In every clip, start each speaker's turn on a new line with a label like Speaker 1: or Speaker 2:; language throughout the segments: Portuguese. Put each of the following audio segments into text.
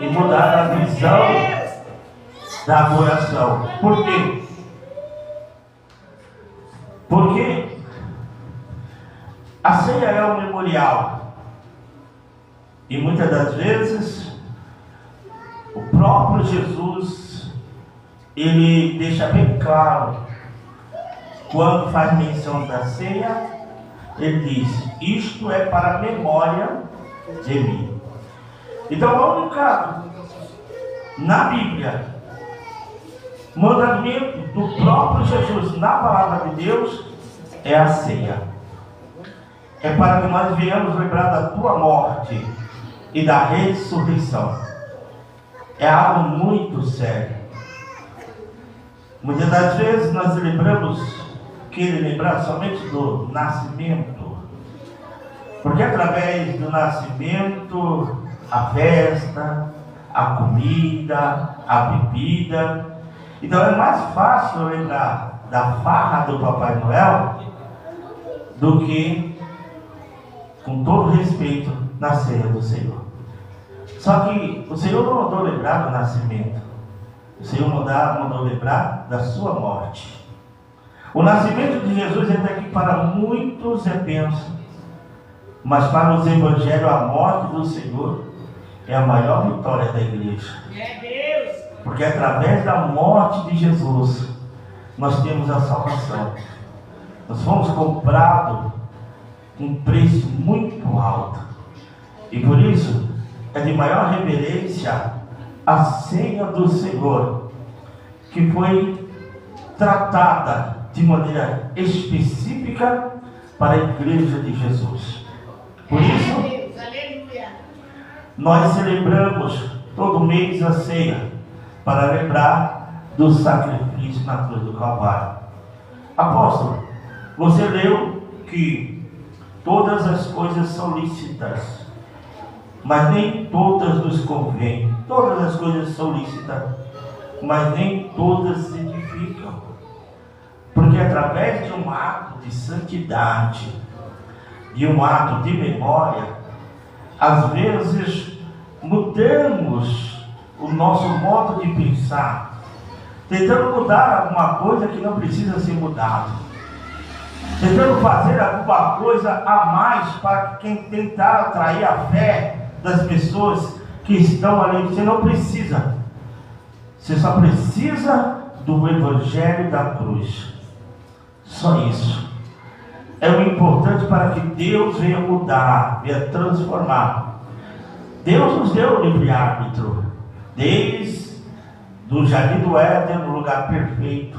Speaker 1: e mudar a visão da adoração. Por quê? Porque a ceia é um memorial. E muitas das vezes o próprio Jesus, ele deixa bem claro, quando faz menção da ceia, ele diz: isto é para a memória de mim. Então a única, na Bíblia, mandamento do próprio Jesus na palavra de Deus é a ceia. É para que nós venhamos lembrar da tua morte e da ressurreição. É algo muito sério. Muitas das vezes nós queremos lembrar somente do nascimento, porque através do nascimento, a festa, a comida, a bebida. Então é mais fácil lembrar da farra do Papai Noel do que, com todo respeito, na ceia do Senhor. Só que o Senhor não mandou lembrar do nascimento, o Senhor mandou lembrar da sua morte. O nascimento de Jesus é aqui para muitos é bênção, mas para os evangelhos a morte do Senhor é a maior vitória da igreja. Porque através da morte de Jesus nós temos a salvação. Nós fomos comprados com um preço muito alto. E por isso é de maior reverência a ceia do Senhor, que foi tratada de maneira específica para a igreja de Jesus. Por isso, nós celebramos todo mês a ceia, para lembrar do sacrifício na cruz do Calvário. Apóstolo, você leu que todas as coisas são lícitas, mas nem todas nos convêm. Todas as coisas são lícitas, mas nem todas edificam. Porque através de um ato de santidade, de um ato de memória, às vezes mudamos o nosso modo de pensar, tentando mudar alguma coisa que não precisa ser mudado, tentando fazer alguma coisa a mais para quem tentar atrair a fé das pessoas que estão ali. Você não precisa, você só precisa do evangelho da cruz. Só isso é o importante para que Deus venha mudar, venha transformar. Deus nos deu o livre-árbitro desde do jardim do Éden, no lugar perfeito.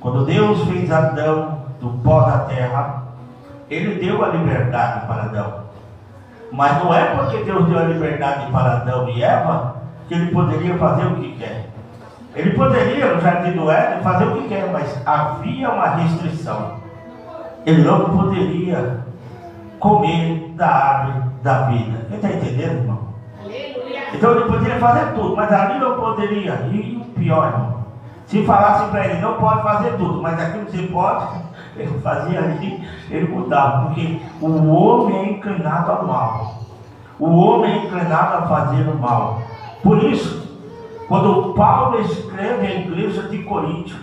Speaker 1: Quando Deus fez Adão do pó da terra, Ele deu a liberdade para Adão. Mas não é porque Deus deu a liberdade para Adão e Eva que Ele poderia fazer o que quer. Ele poderia, no jardim do Éden, fazer o que quer, mas havia uma restrição. Ele não poderia comer da árvore da vida. Quem está entendendo, irmão? Então ele poderia fazer tudo, mas ali não poderia. E o pior, irmão, se falasse para ele, não pode fazer tudo, mas aquilo que você pode, ele fazia ali, ele mudava. Porque o homem é inclinado ao mal. O homem é inclinado a fazer o mal. Por isso, quando Paulo escreve à igreja de Corinto,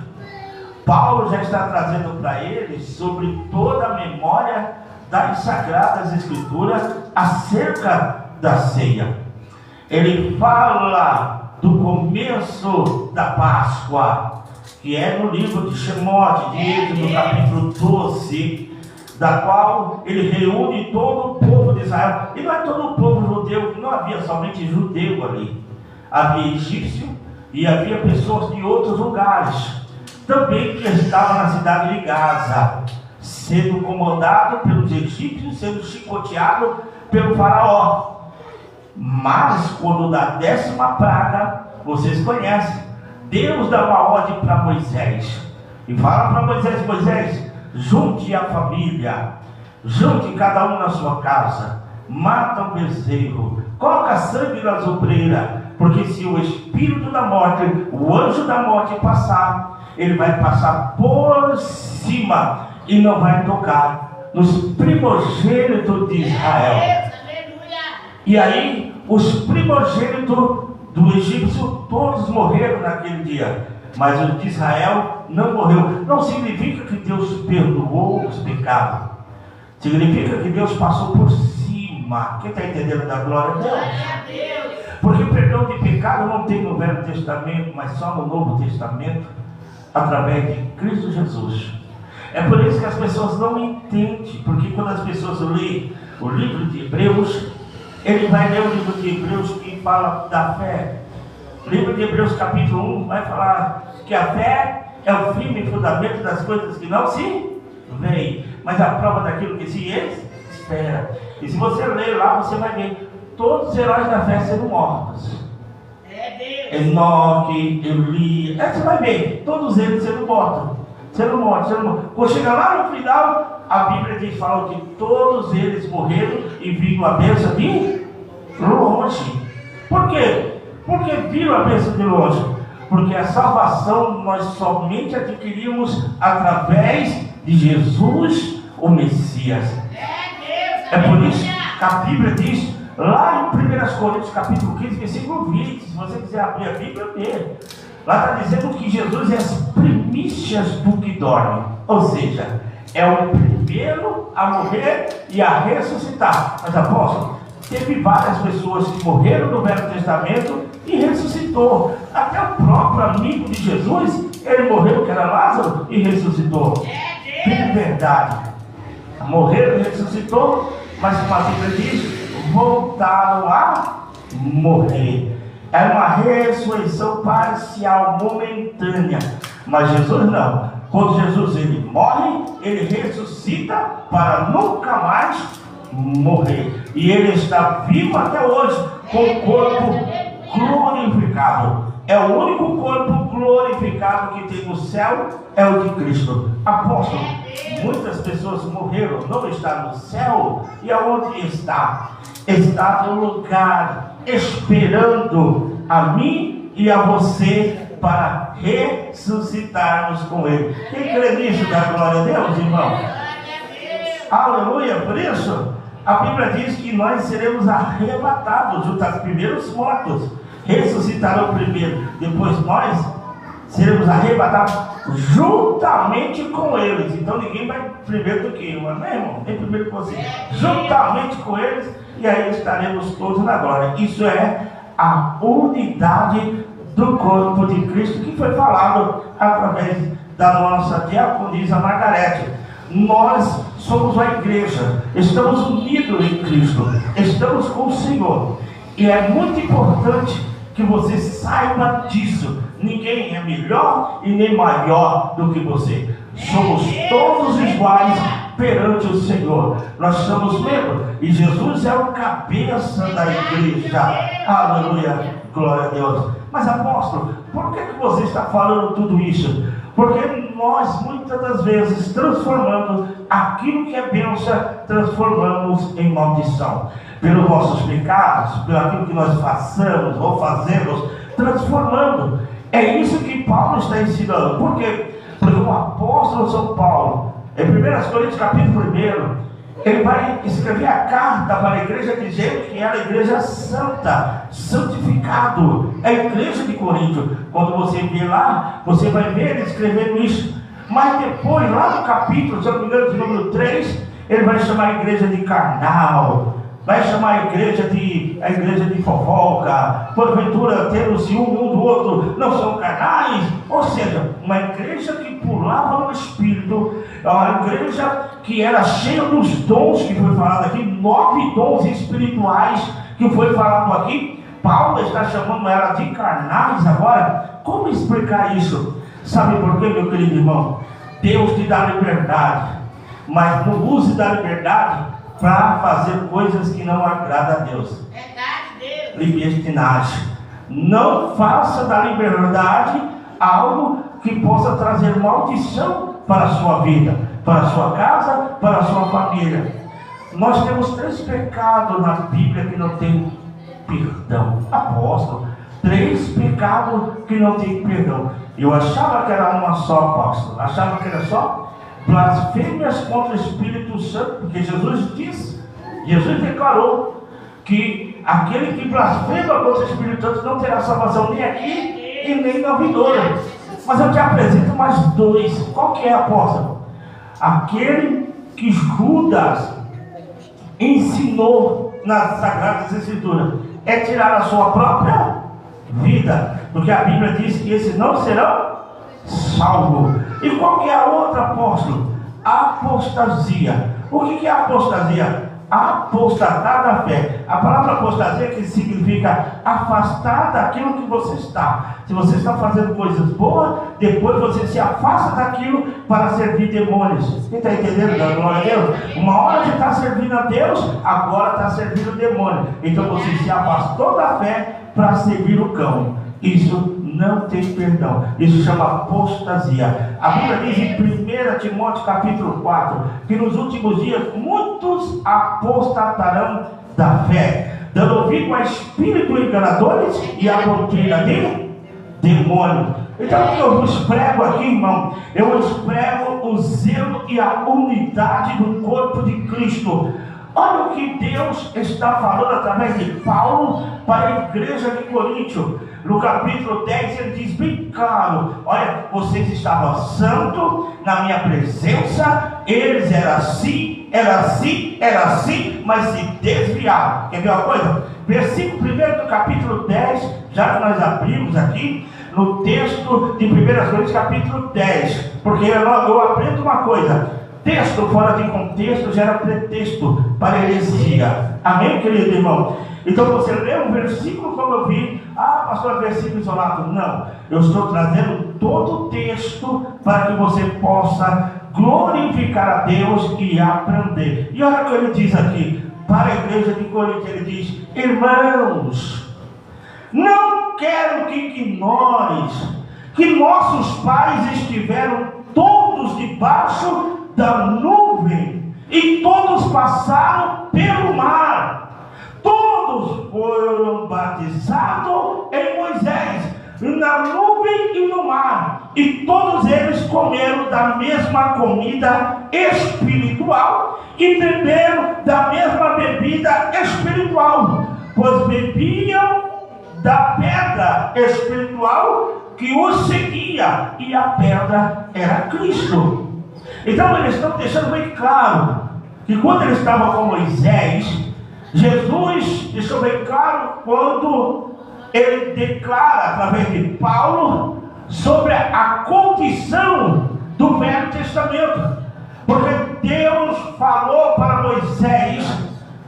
Speaker 1: Paulo já está trazendo para eles sobre toda a memória das Sagradas Escrituras acerca da ceia. Ele fala do começo da Páscoa, que é no livro de Shemote, de Êxodo, capítulo 12, da qual ele reúne todo o povo de Israel. E não é todo o povo judeu, não havia somente judeu ali. Havia egípcio e havia pessoas de outros lugares também que estavam na cidade de Gaza, sendo comandado pelos egípcios, sendo chicoteado pelo faraó. Mas quando da 10ª praga, vocês conhecem, Deus dá uma ordem para Moisés e fala para Moisés: Moisés, junte a família, junte cada um na sua casa, mata um bezerro, coloca sangue nas obreiras, porque se o espírito da morte, o anjo da morte passar, ele vai passar por cima e não vai tocar nos primogênitos de Israel. E aí os primogênitos do egípcio todos morreram naquele dia, mas o de Israel não morreu. Não significa que Deus perdoou os pecados, significa que Deus passou por cima. Quem está entendendo da glória a Deus? Porque perdão de pecado não tem no Velho Testamento, mas só no Novo Testamento, através de Cristo Jesus. É por isso que as pessoas não entendem, porque quando as pessoas leem o livro de Hebreus, ele vai ler o livro de Hebreus que fala da fé. O livro de Hebreus capítulo 1 vai falar que a fé é o firme fundamento das coisas que não se veem, mas a prova daquilo que se espera. E se você ler lá, você vai ver todos os heróis da fé sendo mortos. Enoque, Elias, você vai ver todos eles sendo mortos. Quando chega lá no final, a Bíblia diz, fala que todos eles morreram e viram a bênção de longe. Por quê? Porque viram a bênção de longe. Porque a salvação nós somente adquirimos através de Jesus, o Messias. É por isso que a Bíblia diz, lá em 1 Coríntios capítulo 15, versículo 20, se você quiser abrir a Bíblia, lê. Lá está dizendo que Jesus é as primícias do que dorme. Ou seja, é o primeiro a morrer e a ressuscitar. Mas apóstolo, teve várias pessoas que morreram no Velho Testamento e ressuscitou. Até o próprio amigo de Jesus, ele morreu, que era Lázaro, e ressuscitou. É verdade. Morreram e ressuscitou, mas como a Bíblia diz, voltaram a morrer. É uma ressurreição parcial, momentânea. Mas Jesus não. Quando Jesus ele morre, ele ressuscita para nunca mais morrer. E ele está vivo até hoje, com o corpo glorificado. É o único corpo glorificado que tem no céu, é o de Cristo. Apóstolo, muitas pessoas morreram, não está no céu. E aonde está? Está no lugar, esperando a mim e a você para ressuscitarmos com Ele. Quem crê nisso, dá glória a Deus, irmão? Aleluia. Por isso, a Bíblia diz que nós seremos arrebatados junto aos primeiros mortos. Ressuscitarão primeiro, depois nós seremos arrebatados juntamente com eles. Então ninguém vai primeiro do que eu, não é, irmão? Nem primeiro que você. Juntamente com eles, e aí estaremos todos na glória. Isso é a unidade do corpo de Cristo, que foi falado através da nossa diaconisa Margarete. Nós somos a igreja, estamos unidos em Cristo, estamos com o Senhor. E é muito importante que você saiba disso. Ninguém é melhor e nem maior do que você. Somos todos iguais perante o Senhor. Nós somos membros e Jesus é o cabeça da igreja. Aleluia, glória a Deus. Mas apóstolo, por que você está falando tudo isso? Porque nós muitas das vezes transformamos aquilo que é bênção, transformamos em maldição. Pelos nossos pecados, pelo aquilo que nós façamos ou fazemos, transformando. É isso que Paulo está ensinando. Por quê? Porque o apóstolo São Paulo, em 1 Coríntios capítulo 1, ele vai escrever a carta para a igreja dizendo que era a igreja santa, santificado. É a igreja de Corinto. Quando você vê lá, você vai ver ele escrevendo isso. Mas depois, lá no capítulo, se eu não me engano, de número 3, ele vai chamar a igreja de carnal. Vai chamar a igreja de fofoca. Porventura ter o ciúme um do outro, não são carnais. Ou seja, uma igreja que pulava no espírito. Uma igreja que era cheia dos dons que foi falado aqui. 9 dons espirituais que foi falado aqui. Paulo está chamando ela de carnais agora. Como explicar isso? Sabe por quê, meu querido irmão? Deus te dá liberdade, mas não use da liberdade para fazer coisas que não agradam a Deus. Verdade, Deus. Libertinagem. Não faça da liberdade algo que possa trazer maldição para a sua vida, para a sua casa, para a sua família. Nós temos 3 pecados na Bíblia que não tem perdão. Apóstolo, 3 pecados que não tem perdão. Eu achava que era uma só, apóstolo. Achava que era só blasfêmias contra o Espírito Santo, porque Jesus declarou que aquele que blasfema contra o Espírito Santo não terá salvação nem aqui e nem na vindoura. Mas eu te apresento mais dois. Qual que é, apóstolo? Aquele que Judas ensinou nas Sagradas Escrituras é tirar a sua própria vida, porque a Bíblia diz que esses não serão salvos. E qual que é a outra, apóstolo? Apostasia. O que é apostasia? Apostatar da fé. A palavra apostasia que significa afastar daquilo que você está. Se você está fazendo coisas boas, depois você se afasta daquilo para servir demônios. Quem está entendendo? Glória a Deus. Uma hora que está servindo a Deus, agora está servindo o demônio. Então você se afastou da fé para servir o cão. Isso não tem perdão. Isso chama apostasia. A Bíblia diz em 1 Timóteo capítulo 4 que nos últimos dias muitos apostatarão da fé, dando ouvido a espíritos enganadores e a doutrina de demônio. Então o que eu vos prego aqui, irmão, eu vos prego o zelo e a unidade do corpo de Cristo. Olha o que Deus está falando através de Paulo para a igreja de Coríntio. No capítulo 10 ele diz bem claro: olha, vocês estavam santos na minha presença, eles eram assim, mas se desviaram. Quer ver uma coisa? Versículo 1 do capítulo 10, já que nós abrimos aqui, no texto de 1 Coríntios capítulo 10, porque eu aprendo uma coisa: texto fora de contexto gera pretexto para heresia. Amém, querido irmão? Então você lê um versículo como eu vi, pastor, versículo isolado. Não, eu estou trazendo todo o texto para que você possa glorificar a Deus e aprender. E olha o que ele diz aqui para a igreja de Corinto. Ele diz: irmãos, não quero que ignores que nossos pais estiveram todos debaixo da nuvem e todos passaram pelo mar. Todos foram batizados em Moisés, na nuvem e no mar, e todos eles comeram da mesma comida espiritual e beberam da mesma bebida espiritual, pois bebiam da pedra espiritual que os seguia, e a pedra era Cristo. Então eles estão deixando bem claro que quando eles estavam com Moisés, Jesus deixou bem claro quando ele declara através de Paulo sobre a condição do Velho Testamento, porque Deus falou para Moisés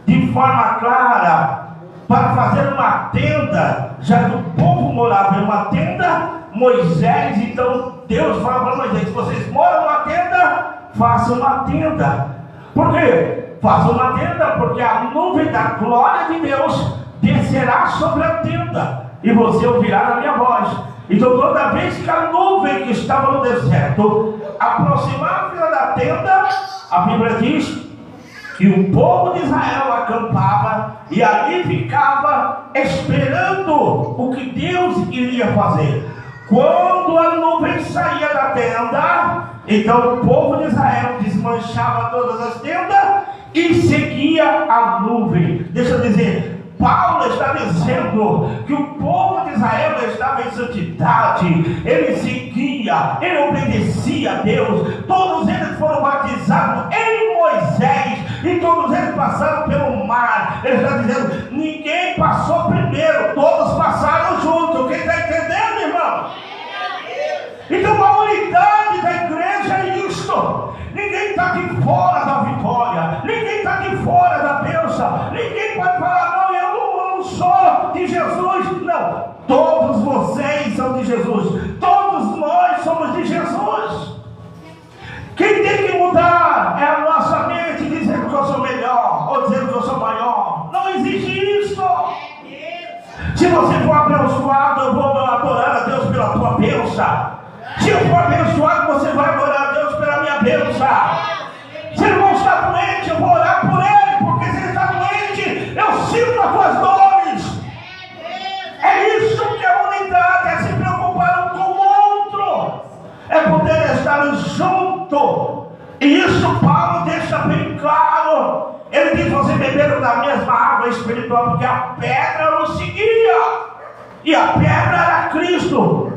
Speaker 1: de forma clara para fazer uma tenda, já que o povo morava em uma tenda. Moisés, então Deus fala para Moisés: se vocês moram numa tenda, façam uma tenda. Por quê? Façam uma tenda porque a nuvem da glória de Deus descerá sobre a tenda e você ouvirá a minha voz. Então toda vez que a nuvem que estava no deserto aproximava da tenda, a Bíblia diz que o povo de Israel acampava e ali ficava esperando o que Deus iria fazer. Quando a nuvem saía da tenda, então o povo de Israel desmanchava todas as tendas e seguia a nuvem. Deixa eu dizer, Paulo está dizendo que o povo de Israel estava em santidade, ele seguia, ele obedecia a Deus. Todos eles foram batizados em Moisés e todos eles passaram pelo mar. Ele está dizendo, ninguém passou primeiro, todos passaram juntos. Quem está entendendo, irmão? Então a unidade da igreja é isto. Ninguém está de fora da vitória, ninguém está de fora da bênção. Ninguém pode falar, não, eu não sou de Jesus. Não, todos vocês são de Jesus, todos nós somos de Jesus. Quem tem que mudar é a nossa mente, dizendo que eu sou melhor ou dizendo que eu sou maior. Não existe isso. Se você for abençoado, eu vou adorar a Deus pela tua bênção. Se eu for abençoado, você vai adorar a Deus pela minha bênção. Se ele não está doente, eu vou orar por ele, porque se ele está doente, eu sinto as tuas dores. É isso que é unidade, é se preocupar um com o outro, é poder estar junto. E isso Paulo deixa bem claro. Ele diz: você beberam da mesma água espiritual, porque a pedra E a pedra era Cristo.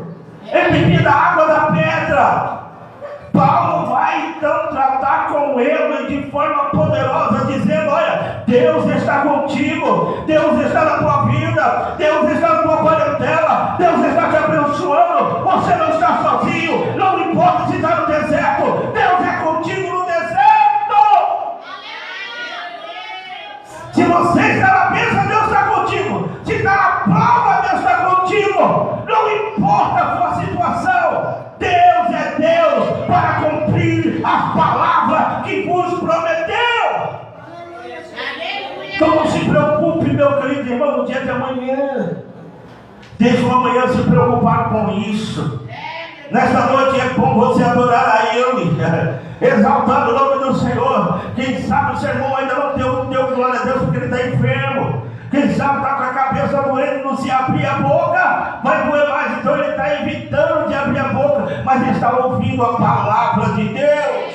Speaker 1: Ele bebia da água da pedra. Paulo vai então tratar com ele de forma poderosa, dizendo: olha, Deus está contigo, Deus está na tua vida, Deus está na tua parentela, Deus está te abençoando, você não está sozinho, não importa se está no deserto, Deus é contigo no deserto. Se você está na bênção, Deus está contigo. Se está na prova, Deus está contigo. Não importa a sua situação, Deus é Deus para cumprir as palavras que vos prometeu. Então não se preocupe, meu querido irmão, no dia de amanhã. Deixe o amanhã se preocupar com isso. Nesta noite é bom você adorar a Ele, exaltando o nome do Senhor. Quem sabe o seu irmão ainda não deu glória a Deus porque ele está enfermo. Quem sabe está com a cabeça doendo, não se abrir a boca, vai doer mais. Então ele está evitando de abrir a boca, mas ele está ouvindo a palavra de Deus.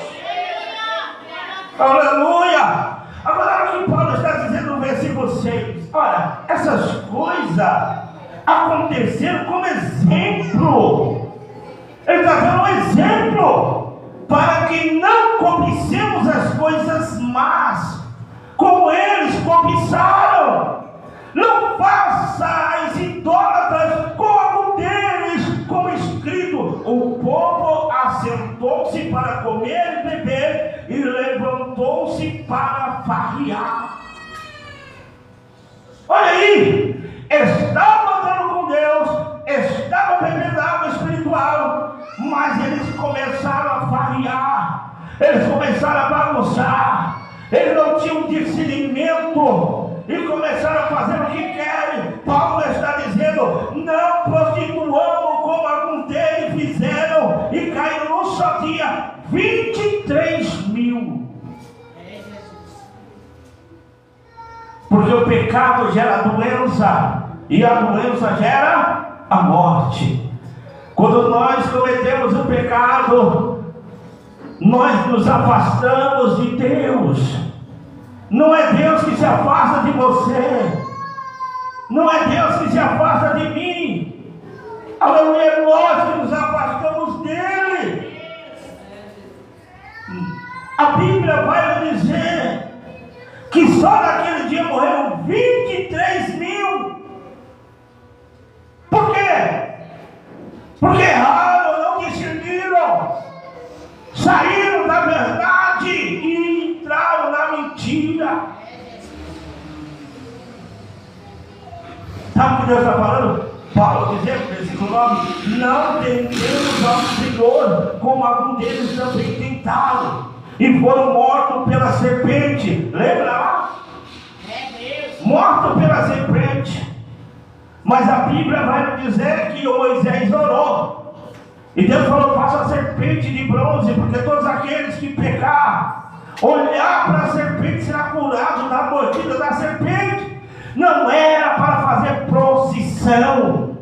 Speaker 1: Aleluia! Agora o que Paulo está dizendo no versículo 6: olha, essas coisas aconteceram como exemplo. Ele está dando um exemplo para que não cobicemos as coisas más, como eles cobiçaram. Não façais idólatras como algum deles, como escrito: o povo assentou-se para comer e beber, e levantou-se para farrear. Olha aí, estavam andando com Deus, estavam bebendo água espiritual, mas eles começaram a farrear, eles começaram a bagunçar, eles não tinham discernimento e começaram a fazer o que querem. Paulo está dizendo: não prostituamos como alguns deles fizeram, e caíram num só dia 23 mil. Porque o pecado gera doença, e a doença gera a morte. Quando nós cometemos o pecado, nós nos afastamos de Deus. Não é Deus que se afasta de você, não é Deus que se afasta de mim. Aleluia, é nós que nos afastamos dele. A Bíblia vai dizer que só naquele dia morreram 23 mil. Por quê? Porque erraram, não discerniram, saíram da verdade e entraram na mentira. Sabe o que Deus está falando? Paulo dizendo, versículo 9: não tentemos ao Senhor como algum deles também tentaram e foram mortos pela serpente. Lembra lá? Mortos pela serpente. Mas a Bíblia vai dizer que Moisés orou, e Deus falou: faça a serpente de bronze, porque todos aqueles que pecar, olhar para a serpente, será curado da mordida da serpente. Não era para fazer procissão,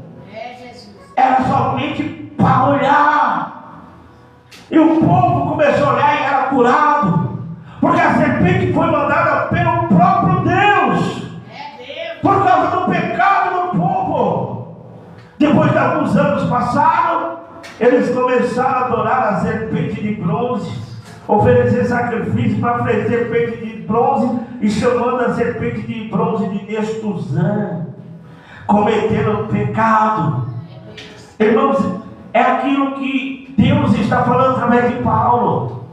Speaker 1: era somente para olhar. E o povo começou a olhar e era curado, porque a serpente foi mandada pelo próprio Deus, por causa do pecado do povo. Depois de alguns anos passaram, eles começaram a adorar a serpente de bronze, oferecer sacrifício para a serpente de bronze, e chamando a serpente de bronze de Nestuzã, cometendo pecado. Irmãos, é aquilo que Deus está falando através de Paulo.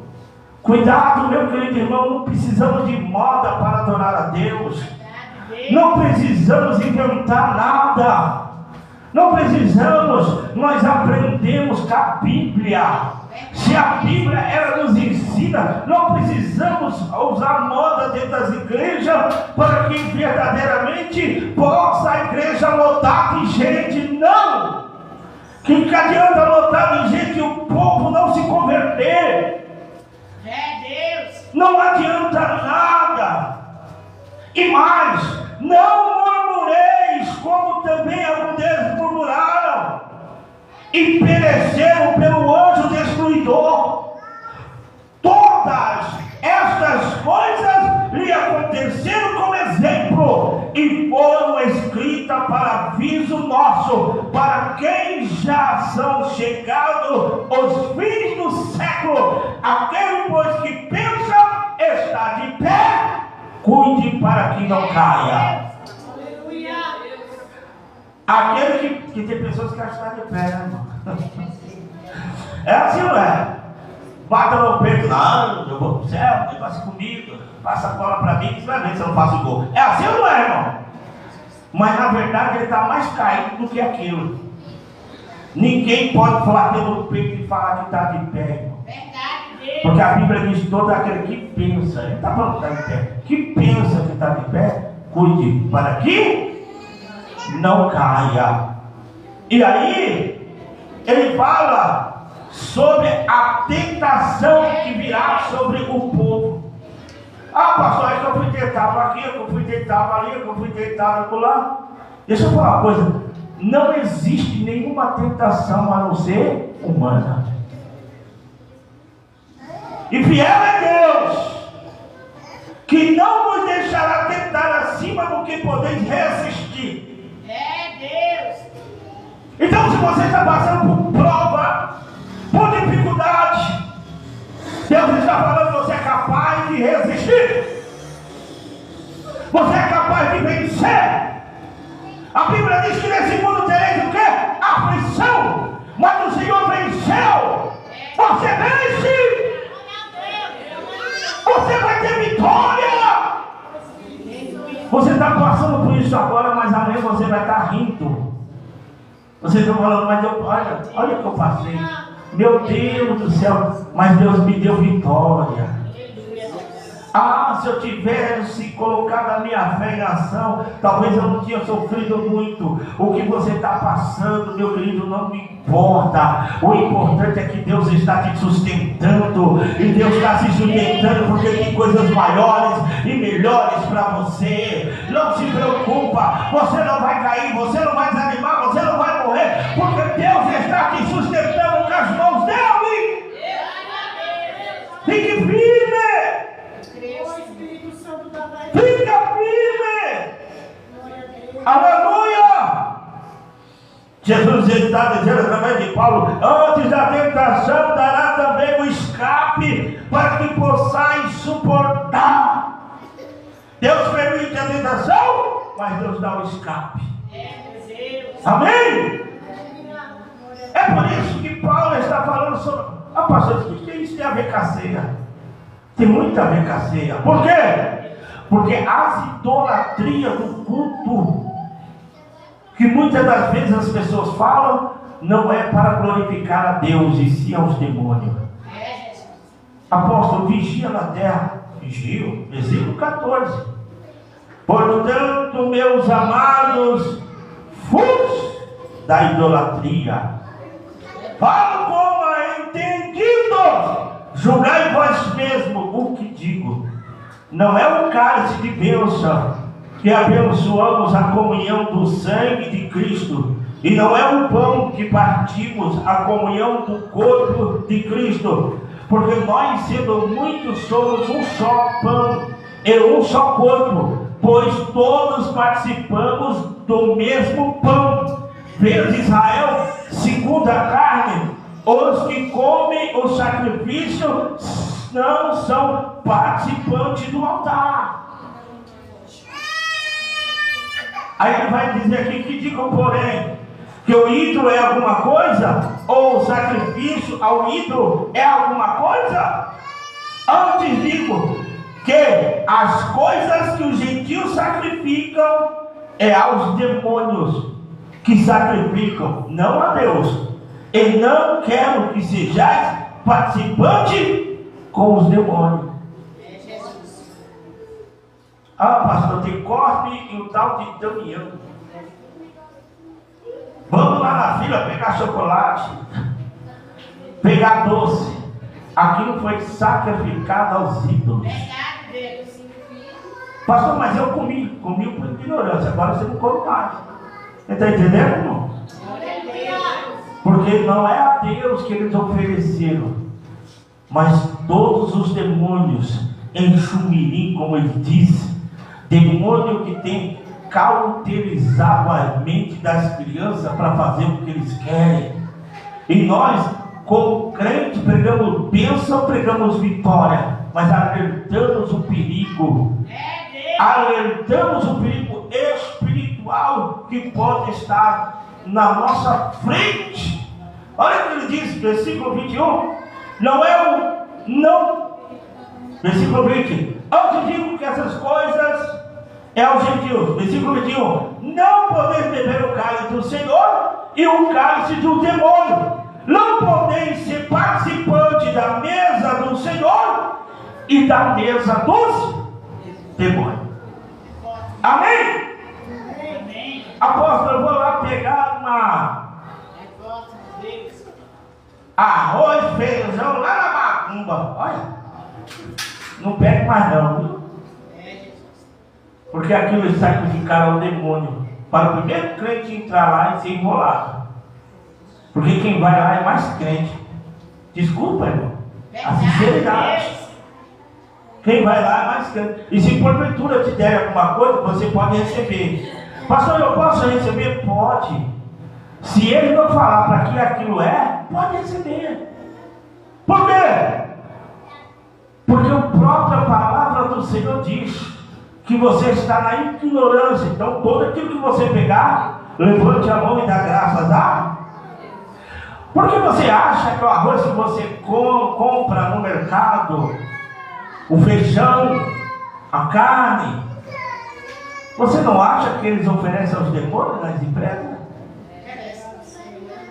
Speaker 1: Cuidado, meu querido irmão, não precisamos de moda para adorar a Deus, não precisamos inventar nada, não precisamos, nós aprendemos com a Bíblia. Se a Bíblia ela nos ensina, não precisamos usar moda dentro das igrejas para que verdadeiramente possa a igreja lotar de gente. Não! Que adianta lotar de gente e o povo não se converter? Não adianta nada. E mais, não murmureis, como também alguns deles murmuraram e pereceram pelo anjo destruidor. Todas estas coisas lhe aconteceram como exemplo e foram escritas para aviso nosso para quem já são chegados os fins do século. Aquele, pois, que pensa estar de pé, cuide para que não caia. Aquele que tem pessoas que acham que está de pé, né, irmão? É assim, não é? Bata no peito, não, eu vou pro céu, negócio comigo, passa a bola para mim, você vai ver se eu não faço gol. É assim ou não é, irmão? Mas na verdade ele está mais caído do que aquilo. Ninguém pode bater no peito e falar que está de pé, irmão. Porque a Bíblia diz: todo aquele que pensa, ele está falando que está de pé, que pensa que está de pé, cuide para que não caia. E aí ele fala sobre a tentação que virá sobre o povo. Ah, pastor, é que eu fui tentado aqui, é que eu fui tentado ali, é que eu fui tentado lá. Deixa eu falar uma coisa: não existe nenhuma tentação a não ser humana. E fiel é Deus, que não vos deixará tentar acima do que podeis resistir.
Speaker 2: É Deus.
Speaker 1: Então, se você está passando por prova, por dificuldade, Deus está falando que você é capaz de resistir. Você é capaz de vencer. A Bíblia diz que nesse mundo tereis o quê? Aflição. Mas o Senhor venceu. Você vence. Você vai ter vitória. Você está passando por isso agora, mas amanhã você vai estar rindo. Você está falando: mas olha o que eu passei. Meu Deus do céu, mas Deus me deu vitória. Ah, se eu tivesse colocado a minha fé em ação, talvez eu não tinha sofrido muito. O que você está passando, meu querido, não me importa. O importante é que Deus está te sustentando. E Deus está se sustentando porque tem coisas maiores e melhores para você. Não se preocupa, você não vai cair, você não vai desanimar, você não vai morrer, porque Deus está te sustentando com as mãos dele. Fique firme. Fica firme. Aleluia. Jesus está dizendo através de Paulo: antes da tentação dará também o escape para que possais suportar. Deus permite a tentação, mas Deus dá o escape. Amém? É por isso que Paulo está falando sobre... Ah, pastor, o que isso tem a ver com a ceia? Tem muito a ver com a ceia. Por quê? Porque as idolatrias do culto, que muitas das vezes as pessoas falam, não é para glorificar a Deus, e sim aos demônios. Apóstolo, vigia na terra. Vigio, versículo 14. Portanto, meus amados, fuge da idolatria. Falo como entendidos. Julgai vós mesmo o que digo. Não é o cálice de bênção que abençoamos a comunhão do sangue de Cristo, e não é o pão que partimos a comunhão do corpo de Cristo, porque nós, sendo muitos, somos um só pão e um só corpo, pois todos participamos do mesmo pão. Vede Israel, segundo a carne, os que comem o sacrifício não são participantes do altar. Aí ele vai dizer aqui: que digam, porém, que o ídolo é alguma coisa, ou o sacrifício ao ídolo é alguma coisa? Antes digo que as coisas que os gentios sacrificam é aos demônios que sacrificam, não a Deus. E não quero que sejais participante com os demônios. Ah, pastor, tem Cosme e o tal de Damião. Vamos lá na fila pegar chocolate, pegar doce. Aquilo foi sacrificado aos ídolos. Pastor, mas eu comi por ignorância. Agora você não come mais. Você está entendendo, irmão? Porque não é a Deus que eles ofereceram, mas todos os demônios em Chumirim, como ele diz, demônio que tem cauterizado a mente das crianças para fazer o que eles querem. E nós, como crente, pregamos bênção, pregamos vitória, mas alertamos o perigo. Alertamos o perigo espiritual que pode estar na nossa frente. Olha o que ele diz, versículo 21. Versículo 20. Eu te digo que essas coisas é aos gentios. Versículo 21. Não podeis beber o cálice do Senhor e o cálice do demônio. Não podeis ser participante da mesa do Senhor e da mesa dos demônios. Amém? Amém. Apóstolo, eu vou lá pegar arroz, feijão lá na macumba. Olha, não pega mais não, viu? Porque aquilo eles sacrificaram ao demônio para o primeiro crente entrar lá e ser enrolado. Porque quem vai lá é mais crente. Desculpa, irmão. A sinceridade. Quem vai lá é mais crente. E se porventura te der alguma coisa, você pode receber. Pastor, eu posso receber? Pode. Se ele não falar para que aquilo é, pode receber. Por quê? Porque a própria palavra do Senhor diz que você está na ignorância. Então, todo aquilo que você pegar, levante a mão e dá graças a. Porque você acha que o arroz que você compra no mercado, o feijão, a carne, você não acha que eles oferecem aos demônios nas empresas?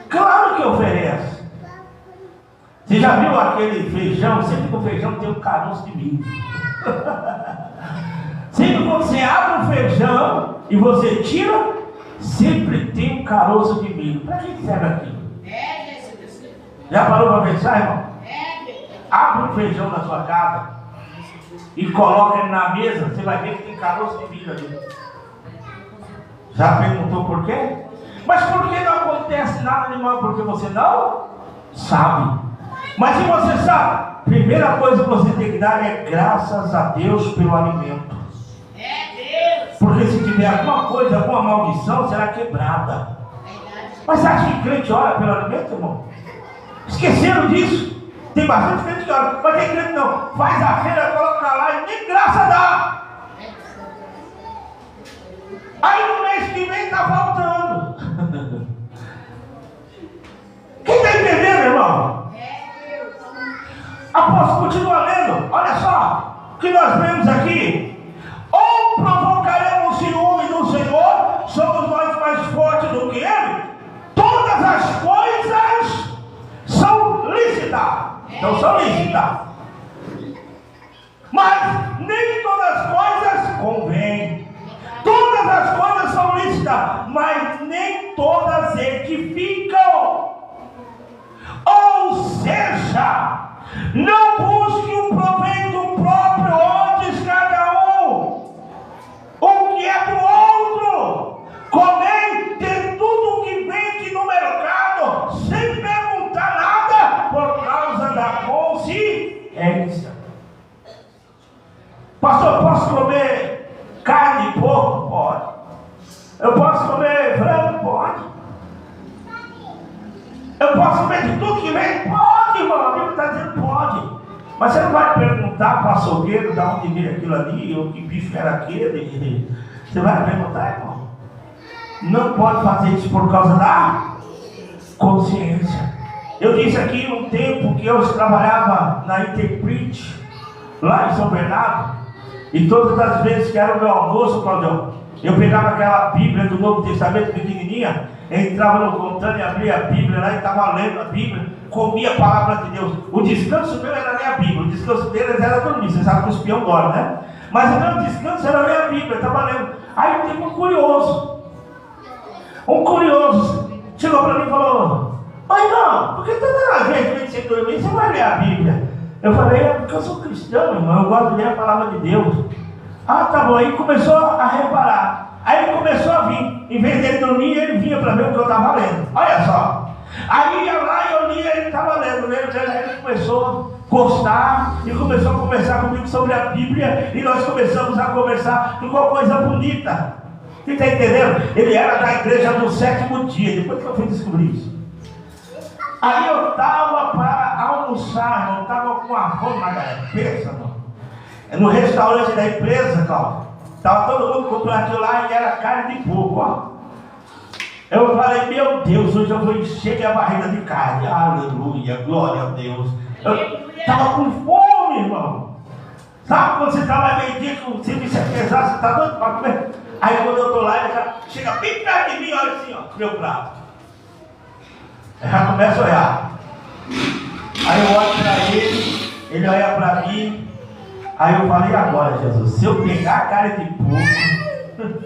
Speaker 1: Claro que oferece. Você já viu aquele feijão? Sempre que o feijão tem um caroço de milho. Sempre que você abre o feijão e você tira, sempre tem um caroço de milho. Para que serve aquilo? Já parou para pensar, irmão? Abre um feijão na sua casa e coloca ele na mesa, você vai ver que tem caroço de milho ali. Já perguntou por quê? Mas por que não acontece nada de mal? Porque você não sabe. Mas se você sabe, a primeira coisa que você tem que dar é graças a Deus pelo alimento. Porque se tiver alguma coisa, alguma maldição, será quebrada. Mas você acha que crente ora pelo alimento, irmão? Esqueceram disso? Tem bastante crente que ora, mas tem crente não. Faz a feira, coloca lá e nem graça dá. Aí no mês que vem está faltando. Quem está entendendo, irmão? Apóstolo, continua lendo. Olha só o que nós vemos aqui. Ou provocaremos ciúme do Senhor, somos nós mais fortes do que Ele? Todas as coisas são lícitas. Não são lícitas. Mas nem todas as coisas convêm. Todas as coisas são lícitas, mas nem todas edificam. Ou seja, não busque o proveito próprio antes cada um o que é do outro. Comei de tudo que vende no mercado, sem perguntar nada, por causa da consciência. Pastor, posso comer carne e porco? Pode. Eu posso comer frango? Pode. Eu posso comer de tudo que vem? Pode, irmão. A Bíblia está dizendo pode. Mas você não vai perguntar para o açougueiro de onde veio aquilo ali, ou que bicho era aquele. Você vai perguntar, irmão? Não pode fazer isso por causa da consciência. Eu disse aqui um tempo que eu trabalhava na Interprete, lá em São Bernardo, e todas as vezes que era o meu almoço, Claudião, eu pegava aquela Bíblia do Novo Testamento pequenininha, entrava no contâneo, abria a Bíblia lá e estava lendo a Bíblia, comia a palavra de Deus. O descanso meu era ler a Bíblia, o descanso deles era dormir. Você sabe que o espião dorme, né? Mas o meu descanso era ler a Bíblia, estava lendo. Aí tem um curioso chegou para mim e falou: "Mas não, por que toda vez que você dormir, você vai ler a Bíblia?" Eu falei: "É porque eu sou cristão, irmão, eu gosto de ler a palavra de Deus." Ah, tá bom. Aí começou a reparar. Aí ele começou a vir. Em vez dele dormir, ele vinha para ver o que eu estava lendo. Olha só. Aí ia lá e eu lia, ele estava lendo. Ele começou a gostar e começou a conversar comigo sobre a Bíblia. E nós começamos a conversar. Ficou coisa bonita. Você está entendendo? Ele era da igreja do 7º dia, depois que eu fui descobrir isso. Aí eu estava para almoçar, eu estava com a fome, mas pensa, mano. No restaurante da empresa, Cláudio, estava todo mundo comprando aquilo lá e era carne de porco, ó. Eu falei, meu Deus, hoje eu vou encher minha barriga de carne. Aleluia, glória a Deus. Eu estava com fome, irmão. Sabe quando você está mais meio-dia, que o serviço é pesado, você está doido para comer? Aí quando eu estou lá, ele já chega bem perto de mim, olha assim, ó, meu prato. Eu já começa a olhar. Aí eu olho para ele olha para mim. Aí eu falei, agora Jesus, se eu pegar a cara de porco,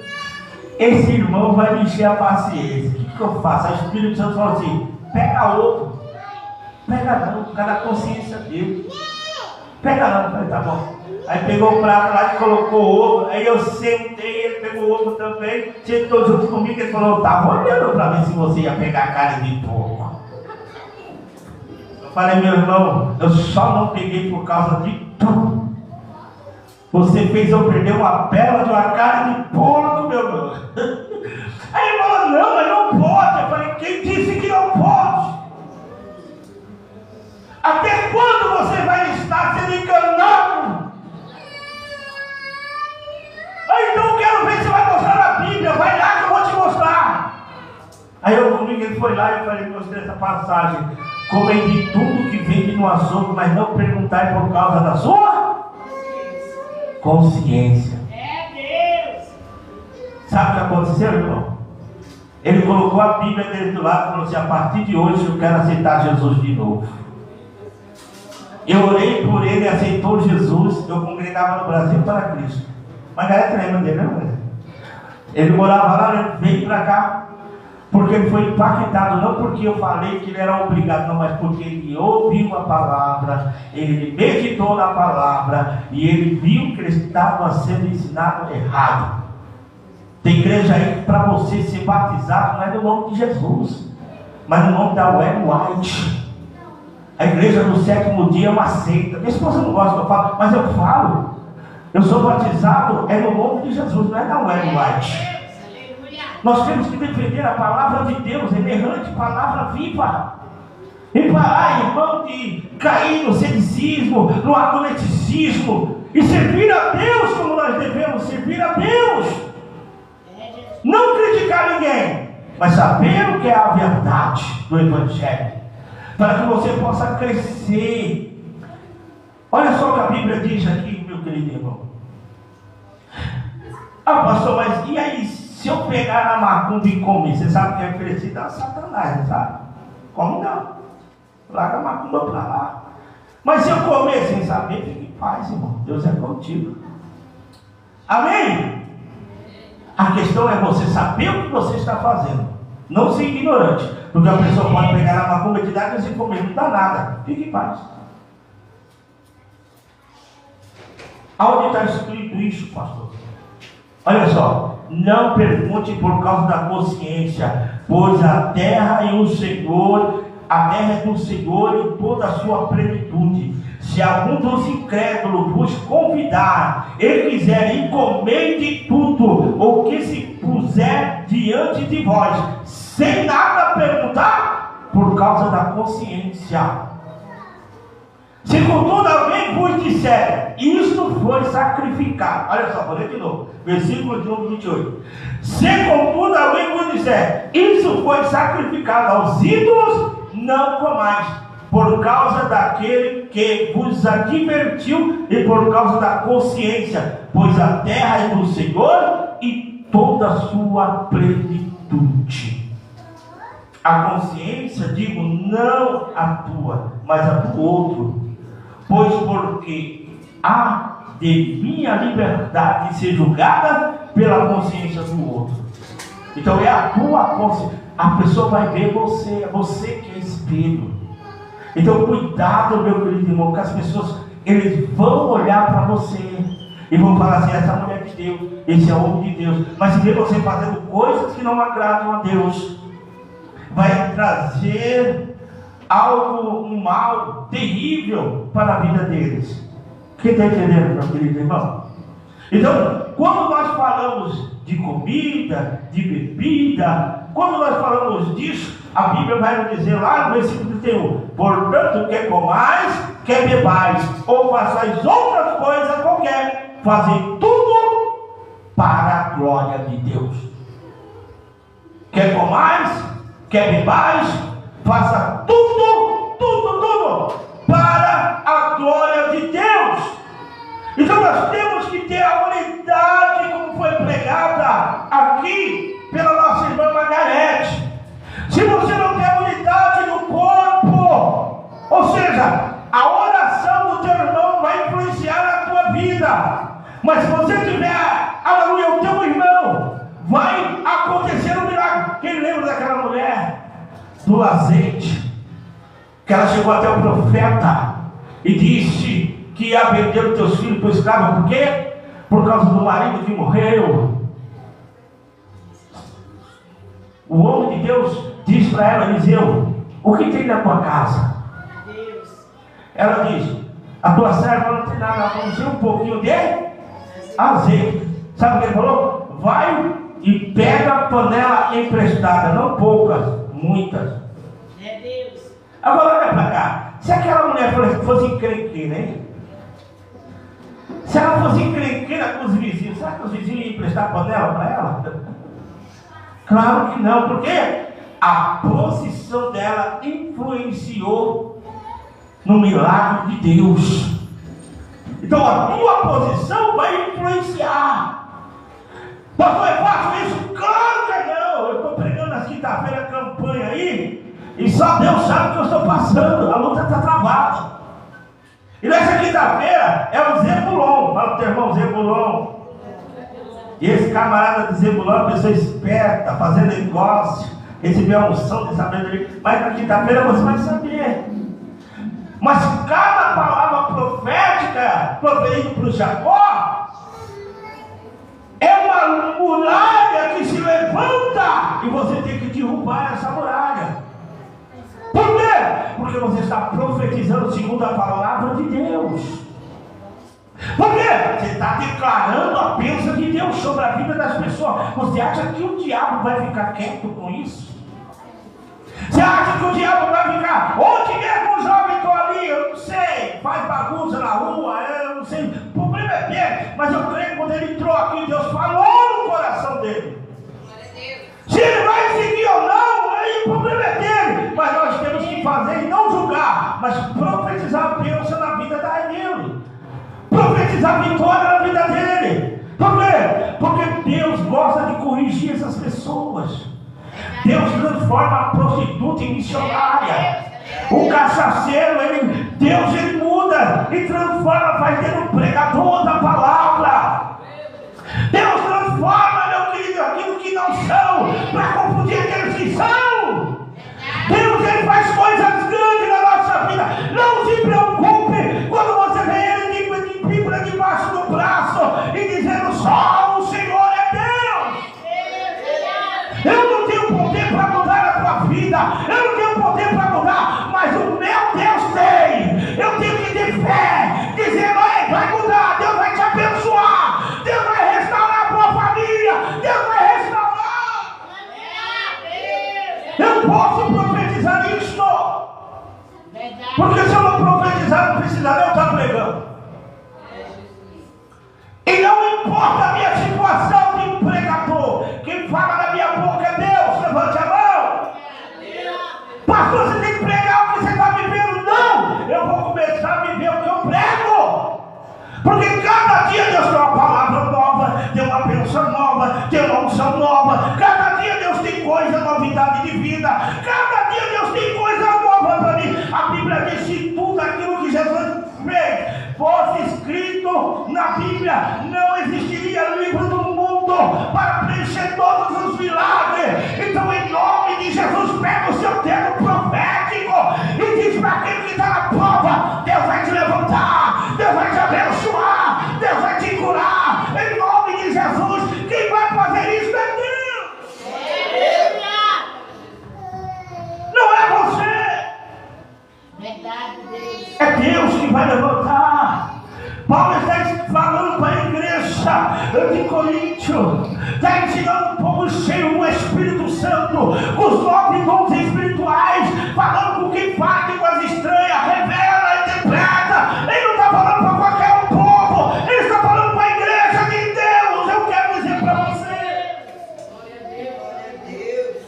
Speaker 1: esse irmão vai me encher a paciência. O que eu faço? Aí o Espírito Santo falou assim, pega outro. Pega não, por causa da consciência dele. Pega não, eu falei, tá bom. Aí pegou o prato lá e colocou o ovo. Aí eu sentei, ele pegou o ovo também. Sentou junto comigo, ele falou, estava olhando para ver se você ia pegar a cara de porco. Eu falei, meu irmão, eu só não peguei por causa de tu. Você fez eu perder uma bela de uma cara de porco, meu irmão. Aí ele falou, não, mas não pode. Eu falei, quem disse que não pode? Até quando você vai estar sendo enganado? Então eu quero ver se você vai mostrar na Bíblia. Vai lá que eu vou te mostrar. Aí eu comigo, ele foi lá e eu falei, mostrei essa passagem. Comei de tudo que vende no açougue, mas não perguntai por causa da sua consciência. É Deus. Sabe o que aconteceu, irmão? Ele colocou a Bíblia dele do lado e falou assim, a partir de hoje eu quero aceitar Jesus de novo. Eu orei por ele, aceitou Jesus. Eu congregava no Brasil para Cristo. Mas galera lembra dele, não? Ele morava lá, ele veio para cá, porque ele foi impactado, não porque eu falei que ele era obrigado, não, mas porque ele ouviu a palavra, ele meditou na palavra, e ele viu que ele estava sendo ensinado errado. Tem igreja aí que para você ser batizado não é no nome de Jesus, mas no nome da Ellen White. A igreja do 7º dia é uma seita. Minha esposa não gosta que eu falo, mas eu falo. Eu sou batizado é no nome de Jesus, não é da Ellen White. Nós temos que defender a palavra de Deus, inerrante, palavra viva. E parar, irmão, de cair no ceticismo, no agnonicismo, e servir a Deus como nós devemos servir a Deus. Não criticar ninguém, mas saber o que é a verdade do Evangelho, para que você possa crescer. Olha só o que a Bíblia diz aqui, meu querido irmão. Ah, pastor, mas e aí, se eu pegar na macumba e comer, você sabe que é oferecido a Satanás, não sabe? Come não. Larga a macumba para lá. Mas se eu comer sem saber, fique em paz, irmão. Deus é contigo. Amém? A questão é você saber o que você está fazendo. Não ser ignorante. Porque a pessoa pode pegar na macumba e te dar, mas se comer não dá nada. Fique em paz. Aonde está escrito isso, pastor? Olha só. Não pergunte por causa da consciência, pois a terra é do Senhor em toda a sua plenitude. Se algum dos incrédulos vos convidar e quiser ir comer de tudo o que se puser diante de vós, sem nada perguntar, por causa da consciência. Se contudo alguém vos disser, isto foi sacrificado. Olha só, vou ler de novo. Versículo de número 28. Se contudo alguém vos disser, isso foi sacrificado aos ídolos, não comais, por causa daquele que vos advertiu e por causa da consciência, pois a terra é do Senhor e toda a sua plenitude. A consciência, digo, não a tua, mas a do outro. Pois porque há de minha liberdade ser julgada pela consciência do outro. Então é a tua consciência. A pessoa vai ver você, é você que é espelho. Então cuidado, meu querido irmão, que as pessoas, eles vão olhar para você e vão falar assim, essa mulher de Deus, esse é o homem de Deus. Mas se vê você fazendo coisas que não agradam a Deus, vai trazer algo, um mal terrível para a vida deles. Quem está entendendo, meu querido irmão? Então, quando nós falamos de comida, de bebida. Quando nós falamos disso, a Bíblia vai nos dizer lá no versículo 31: portanto, quer comais, quer bebais, ou façais outras coisas qualquer, fazei tudo para a glória de Deus. Quer comais, quer bebais, faça tudo, tudo, tudo para a glória de Deus. Então nós temos que ter a unidade, como foi pregada aqui pela nossa irmã Margarete. Se você não tem unidade no corpo, ou seja, a oração do teu irmão vai influenciar na tua vida. Mas se você tiver, aleluia, o teu irmão, vai acontecer um milagre. Quem lembra daquela mulher do azeite, que ela chegou até o profeta e disse que ia vender os teus filhos para o escravo? Por quê? Por causa do marido que morreu. O homem de Deus diz para ela, Eliseu: o que tem na tua casa? Ela diz: a tua serva não tem nada, a não ser um pouquinho de azeite. Sabe o que ele falou? Vai e pega a panela emprestada, não poucas, muitas. Agora olha para cá. Se aquela mulher fosse encrenqueira, hein? Se ela fosse encrenqueira com os vizinhos, será que os vizinhos iam emprestar panela para ela? Claro que não, porque a posição dela influenciou no milagre de Deus. Então a tua posição vai influenciar. Pastor, eu faço isso? Claro que não. Eu estou pregando nas quinta-feira campanha aí, e só Deus sabe o que eu estou passando. A luta está travada. E nessa quinta-feira é o Zebulon. Fala para o teu irmão, Zebulon. E esse camarada de Zebulon é uma pessoa esperta, fazendo negócio, recebeu a unção de sabedoria. Mas na quinta-feira você vai saber. Mas cada palavra profética proferida para o Jacó é uma muralha que se levanta, e você tem que derrubar essa muralha. Por quê? Porque você está profetizando segundo a palavra de Deus. Por quê? Você está declarando a bênção de Deus sobre a vida das pessoas. Você acha que o diabo vai ficar quieto com isso? Você acha que o diabo vai ficar, onde mesmo os jovens estão ali, eu não sei, faz bagunça na rua, eu não sei, o problema é dele. Mas eu creio que quando ele entrou aqui, Deus falou no coração dele. Se ele vai seguir ou não, aí o problema é dele. Mas nós temos que fazer e não julgar, mas profetizar a bênção na vida dele. Profetizar a vitória na vida dele. Por quê? Porque Deus gosta de corrigir essas pessoas. Deus transforma a prostituta em missionária. O cachaceiro, Deus muda e transforma, faz dele um pregador da palavra. Deus transforma, meu querido, aquilo que não são, para confundir aqueles que são. Deus, ele faz coisas grandes na nossa vida. Não se preocupe quando você vê ele de Bíblia debaixo do braço e dizendo: só o Senhor é Deus. Eu não tenho poder para mudar a tua vida, eu não tenho poder para mudar, mas o meu Deus tem. Eu tenho que ter fé, dizer: vai mudar, Deus vai te abençoar, Deus vai restaurar a tua família, Deus vai restaurar. Eu posso profetizar isso, porque se eu não profetizar, não precisaria eu estar pregando. E não importa a minha situação de pregador, quem fala na minha boca é Deus. Levante a mão. Pastor, você tem que pregar o que você está vivendo. Não, eu vou começar a viver o que eu prego, porque cada dia Deus tem uma palavra nova, tem uma bênção nova, tem uma unção nova. Cada dia Deus tem coisa, novidade de vida. Cada dia Deus tem coisa nova para mim. A Bíblia diz que tudo aquilo que Jesus fez fosse escrito na Bíblia, não existiria livro do mundo para preencher todos os milagres. Então, em nome de Jesus, pega o seu termo profético e diz para aquele que está na prova: Deus vai te levantar, Deus vai te abençoar, Deus vai te curar. Em nome de Jesus, quem vai fazer isso é Deus. Não é você. É Deus que vai levantar. Paulo está falando para a igreja de Corinto: baixo. Está ensinando um povo cheio do Espírito Santo, com os 9 dons espirituais, falando com quem fala línguas estranhas, revela, interpreta. Ele não está falando para qualquer povo, ele está falando para a igreja de Deus. Eu quero dizer para você,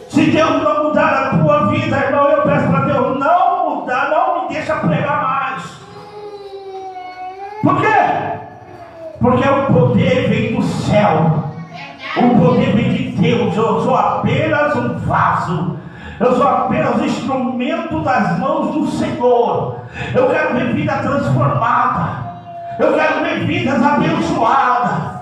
Speaker 1: se Deus não mudar a tua vida, irmão, eu peço para Deus não mudar, não me deixa pregar mais. Por quê? Porque o poder vem do céu, o poder vem de Deus. Eu sou apenas um vaso, eu sou apenas instrumento das mãos do Senhor. Eu quero ver vida transformada, eu quero ver vidas abençoadas.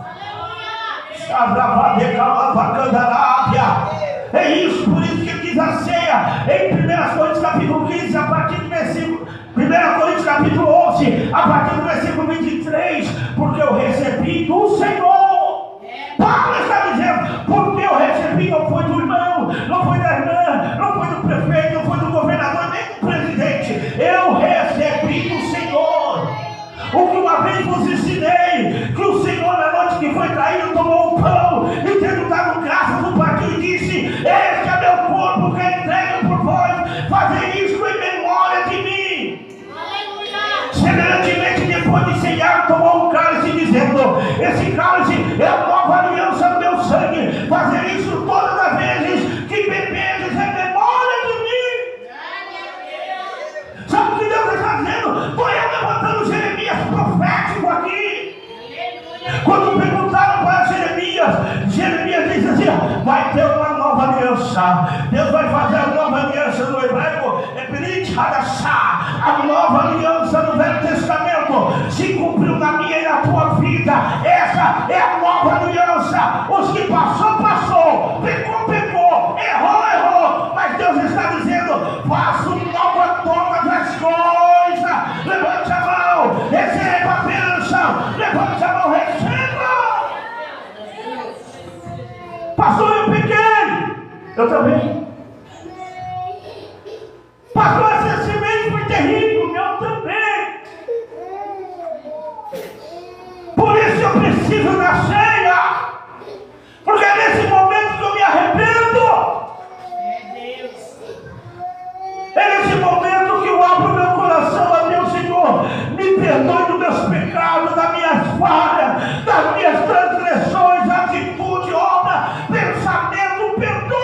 Speaker 1: É isso, por isso que ele diz a ceia em 1 Coríntios capítulo 15, a partir do versículo 1 Coríntios capítulo 11, a partir do versículo 23, porque eu recebi do Senhor. Paulo está dizendo, porque eu recebi, não foi do irmão, não foi da irmã, não foi do prefeito, não foi do governador, nem do presidente. Eu recebi do Senhor. O que uma vez vos ensinei, que o Senhor na noite que foi traído tomou o pão e tendo dado graças do partiu e disse: este é meu corpo que é entregue por vós, fazer isto em memória de mim. Semelhantemente, depois de ceiar, tomou um cálice, dizendo: esse cálice é a nova aliança do meu sangue, fazer isso todas as vezes que bebedes em memória de mim. Sabe o que Deus está dizendo? Foi eu levantando Jeremias profético aqui. Quando perguntaram para Jeremias, Jeremias disse assim: vai ter uma nova aliança. Deus vai fazer a nova aliança no hebraico, é Brit Hadashah. A nova aliança no Velho Testamento se cumpriu na minha e na tua vida. Essa é a nova aliança. Os que passou, pecou, errou, mas Deus está dizendo: faço nova todas as coisas. Levante a mão, receba a bênção. Levante a mão, receba. Pastor, eu pequei. Eu também. Pastor, essa semente foi terrível. Eu também. Por isso eu preciso da ceia. Porque é nesse momento que eu me arrependo. É nesse momento que eu abro meu coração a Deus: Senhor, me perdoe dos meus pecados, das minhas falhas, das minhas transgressões, atitude, obra, pensamento, perdoa.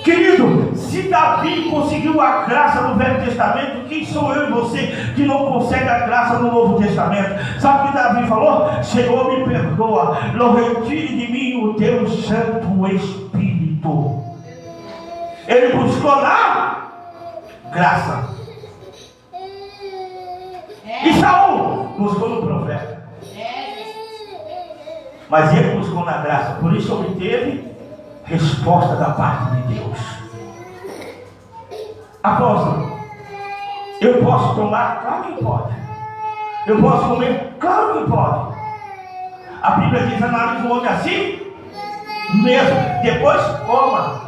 Speaker 1: Querido, se Davi conseguiu a graça no Velho Testamento, quem sou eu e você que não consegue a graça no Novo Testamento? Sabe o que Davi falou? Senhor, me perdoa, não retire de mim o teu Santo Espírito. Ele buscou na graça. E Saul buscou no profeta. Mas ele buscou na graça, por isso obteve resposta da parte de Deus. Apóstolo, eu posso tomar? Claro que pode. Eu posso comer? Claro que pode. A Bíblia diz: analisa o homem assim mesmo, depois coma.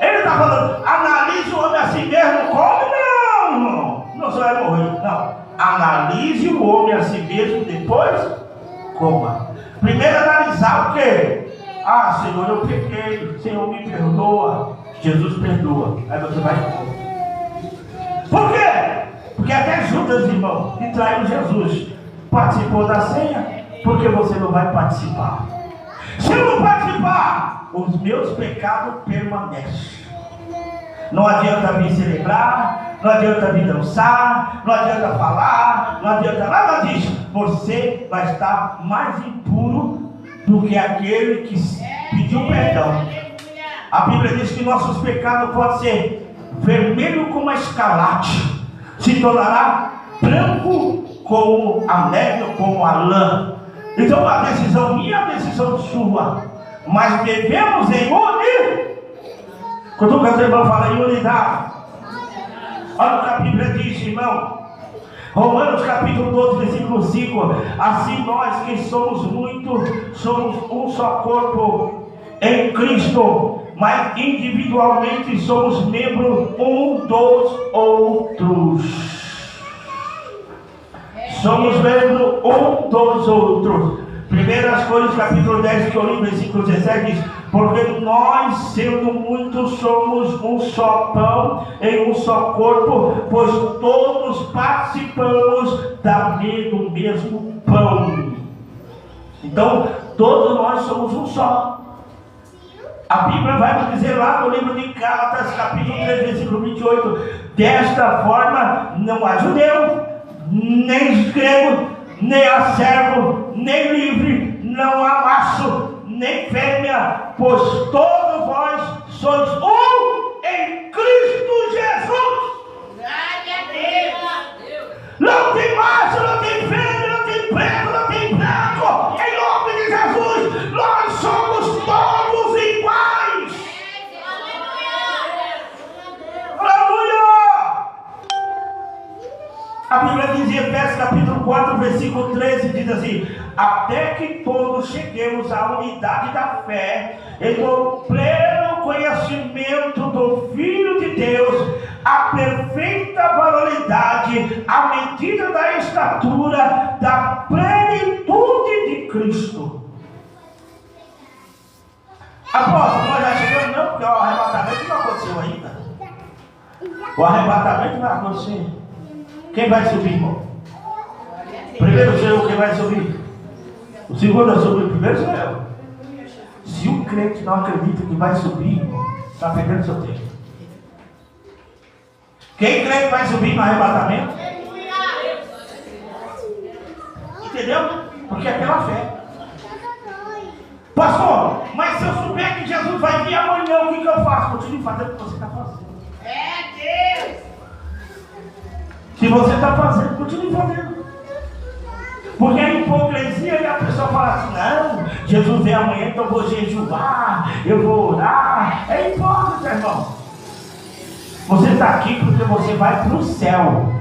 Speaker 1: Ele está falando: analise o homem assim mesmo, come? Não só vai morrer. Não, analise o homem a si mesmo, depois coma. Primeiro analisar o quê? Ah, Senhor, eu pequei, Senhor, me perdoa. Jesus perdoa. Aí você vai comer. Por quê? Porque até Judas, irmão, que traiu Jesus, participou da ceia. Porque você não vai participar? Se eu não participar, os meus pecados permanecem. Não adianta vir celebrar, não adianta vir dançar, não adianta falar, não adianta nada disso. Você vai estar mais impuro do que aquele que pediu perdão. A Bíblia diz que nossos pecados podem ser vermelho como a escarlate, se tornará branco como a neve ou como a lã. Então a decisão minha é a decisão sua. Mas devemos em unidade. Quando o irmão fala em unidade, olha o que a Bíblia diz, irmão. Romanos capítulo 12, versículo 5. Assim nós que somos muitos, somos um só corpo em Cristo, mas individualmente somos membros um dos outros. Somos membros um dos outros. 1 Coríntios capítulo 10, versículo 17 diz: porque nós, sendo muitos, somos um só pão em um só corpo, pois todos participamos do mesmo pão. Então, todos nós somos um só. A Bíblia vai nos dizer lá no livro de Gálatas, capítulo 3, versículo 28: desta forma não há judeu, nem grego, nem há servo, nem livre, não há macho, nem fêmea, pois todos vós sois um em Cristo Jesus.
Speaker 2: Glória a Deus.
Speaker 1: Não tem macho, não tem fêmea, não tem preto, não tem branco. Em nome de Jesus, nós somos todos iguais. Aleluia! A Bíblia diz em Efésios capítulo 4, versículo 13, diz assim: até que todos cheguemos à unidade da fé e do pleno conhecimento do Filho de Deus, a perfeita varonilidade, à medida da estatura da plenitude de Cristo. Apóstolo, nós já chegamos, não, porque o arrebatamento não aconteceu ainda. O arrebatamento vai acontecer. Quem vai subir, irmão? Primeiro sou eu, quem vai subir? O segundo a subir, o primeiro sou eu. Se o crente não acredita que vai subir, está perdendo seu tempo. Quem crê que vai subir no arrebatamento? Entendeu? Porque é pela fé. Pastor, mas se eu souber que Jesus vai vir amanhã, o que eu faço? Continue fazendo o que você está fazendo.
Speaker 2: É Deus.
Speaker 1: Se você está fazendo, continue fazendo. Porque a hipocrisia e a pessoa fala assim: não, Jesus vem amanhã, então eu vou jejuar, eu vou orar. É hipócrita, irmão. Você está aqui porque você vai para o céu.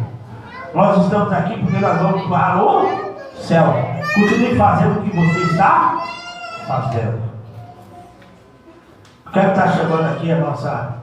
Speaker 1: Nós estamos aqui porque nós vamos para o céu. Continue fazendo o que você está fazendo. Quero estar chegando aqui a nossa